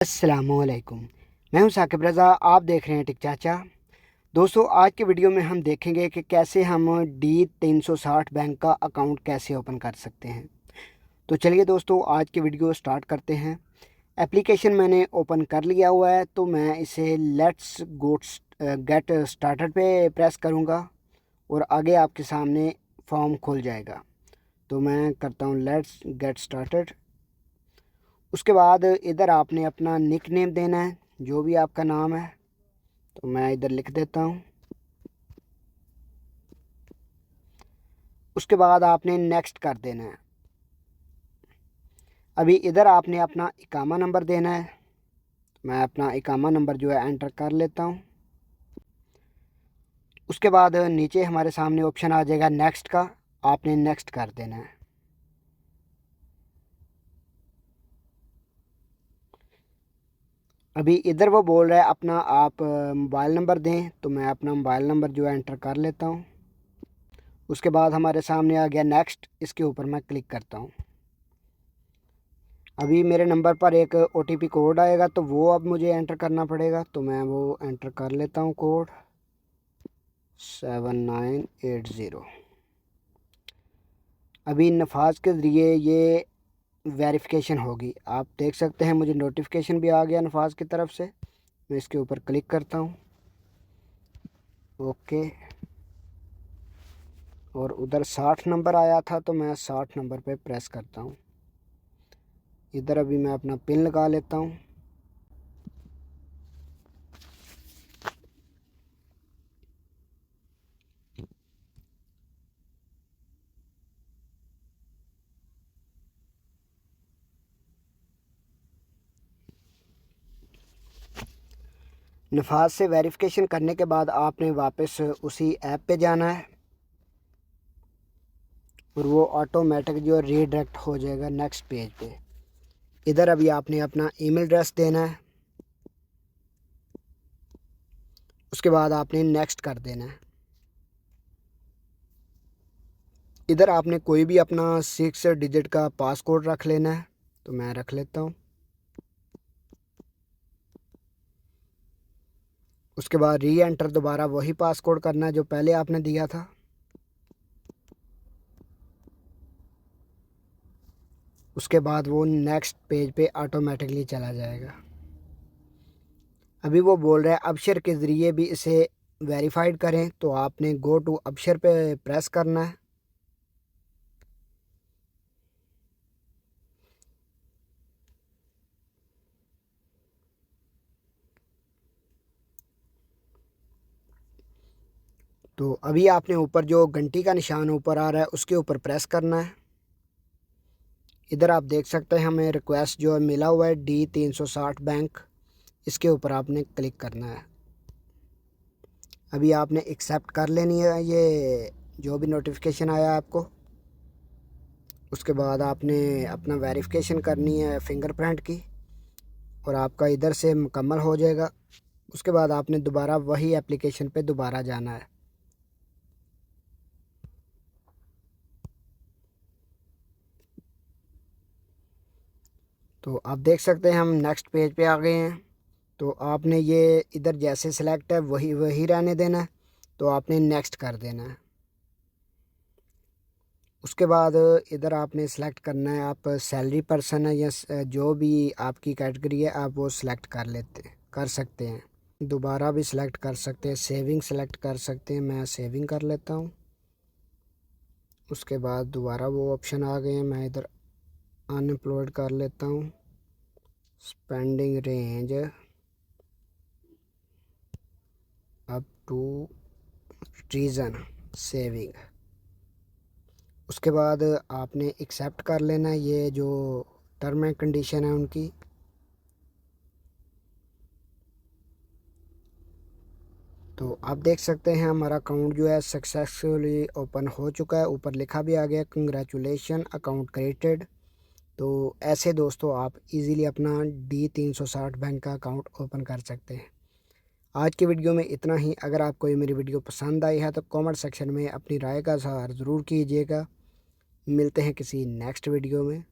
अस्सलामुअलैकुम। मैं हूं साकिब रज़ा, आप देख रहे हैं टिक चाचा। दोस्तों, आज के वीडियो में हम देखेंगे कि कैसे हम D360 बैंक का अकाउंट कैसे ओपन कर सकते हैं। तो चलिए दोस्तों, आज की वीडियो स्टार्ट करते हैं। एप्लीकेशन मैंने ओपन कर लिया हुआ है, तो मैं इसे लेट्स गो गेट स्टार्टेड पे प्रेस करूँगा और आगे आपके सामने फॉर्म खुल जाएगा। तो मैं करता हूँ लेट्स गेट स्टार्टेड। उसके बाद इधर आपने अपना निक नेम देना है, जो भी आपका नाम है। तो मैं इधर लिख देता हूँ। उसके बाद आपने नेक्स्ट कर देना है। अभी इधर आपने अपना इकामा नंबर देना है। मैं अपना इकामा नंबर जो है एंटर कर लेता हूँ। उसके बाद नीचे हमारे सामने ऑप्शन आ जाएगा नेक्स्ट का, आपने नेक्स्ट कर देना है। अभी इधर वो बोल रहा है अपना आप मोबाइल नंबर दें, तो मैं अपना मोबाइल नंबर जो है एंटर कर लेता हूँ। उसके बाद हमारे सामने आ गया नेक्स्ट, इसके ऊपर मैं क्लिक करता हूँ। अभी मेरे नंबर पर एक OTP कोड आएगा, तो वो अब मुझे एंटर करना पड़ेगा। तो मैं वो एंटर कर लेता हूँ, कोड 7980। अभी नफाज के ज़रिए ये वेरिफिकेशन होगी। आप देख सकते हैं मुझे नोटिफिकेशन भी आ गया नफाज की तरफ से। मैं इसके ऊपर क्लिक करता हूँ, ओके। और उधर 60 नंबर आया था, तो मैं 60 नंबर पे प्रेस करता हूँ। इधर अभी मैं अपना पिन लगा लेता हूँ। नफाज से वेरिफिकेशन करने के बाद आपने वापस उसी ऐप पे जाना है और वो ऑटोमेटिक जो रीडायरेक्ट हो जाएगा नेक्स्ट पेज पे। इधर अभी आपने अपना ईमेल एड्रेस देना है। उसके बाद आपने नेक्स्ट कर देना है। इधर आपने कोई भी अपना 6 डिजिट का पासकोड रख लेना है। तो मैं रख लेता हूँ। उसके बाद री एंटर दोबारा वही पासकोड करना है जो पहले आपने दिया था। उसके बाद वो नेक्स्ट पेज पे ऑटोमेटिकली चला जाएगा। अभी वो बोल रहा है अबशर के ज़रिए भी इसे वेरीफाइड करें, तो आपने गो टू अबशर पे प्रेस करना है। तो अभी आपने ऊपर जो घंटी का निशान ऊपर आ रहा है उसके ऊपर प्रेस करना है। इधर आप देख सकते हैं हमें रिक्वेस्ट जो है मिला हुआ है D360 बैंक, इसके ऊपर आपने क्लिक करना है। अभी आपने एक्सेप्ट कर लेनी है ये जो भी नोटिफिकेशन आया आपको। उसके बाद आपने अपना वेरिफिकेशन करनी है फिंगरप्रिंट की और आपका इधर से मुकम्मल हो जाएगा। उसके बाद आपने दोबारा वही एप्लीकेशन पे दोबारा जाना है। तो आप देख सकते हैं हम नेक्स्ट पेज पे आ गए हैं। तो आपने ये इधर जैसे सिलेक्ट है वही वही रहने देना है। तो आपने नेक्स्ट कर देना है। उसके बाद इधर आपने सेलेक्ट करना है आप सैलरी पर्सन है या जो भी आपकी कैटेगरी है आप वो सिलेक्ट कर सकते हैं। दोबारा भी सिलेक्ट कर सकते हैं, सेविंग सेलेक्ट कर सकते हैं। मैं सेविंग कर लेता हूँ। उसके बाद दोबारा वो ऑप्शन आ गए हैं, मैं इधर अनएम्प्लॉयड कर लेता हूँ। Spending range up to reason saving. उसके बाद आपने एक्सेप्ट कर लेना है ये जो टर्म एंड कंडीशन है उनकी। तो आप देख सकते हैं हमारा अकाउंट जो है सक्सेसफुली ओपन हो चुका है। ऊपर लिखा भी आ गया कंग्रेचुलेशन अकाउंट क्रिएटेड। तो ऐसे दोस्तों आप इजीली अपना D360 बैंक का अकाउंट ओपन कर सकते हैं। आज की वीडियो में इतना ही। अगर आपको ये मेरी वीडियो पसंद आई है तो कमेंट सेक्शन में अपनी राय का इज़हार ज़रूर कीजिएगा। मिलते हैं किसी नेक्स्ट वीडियो में।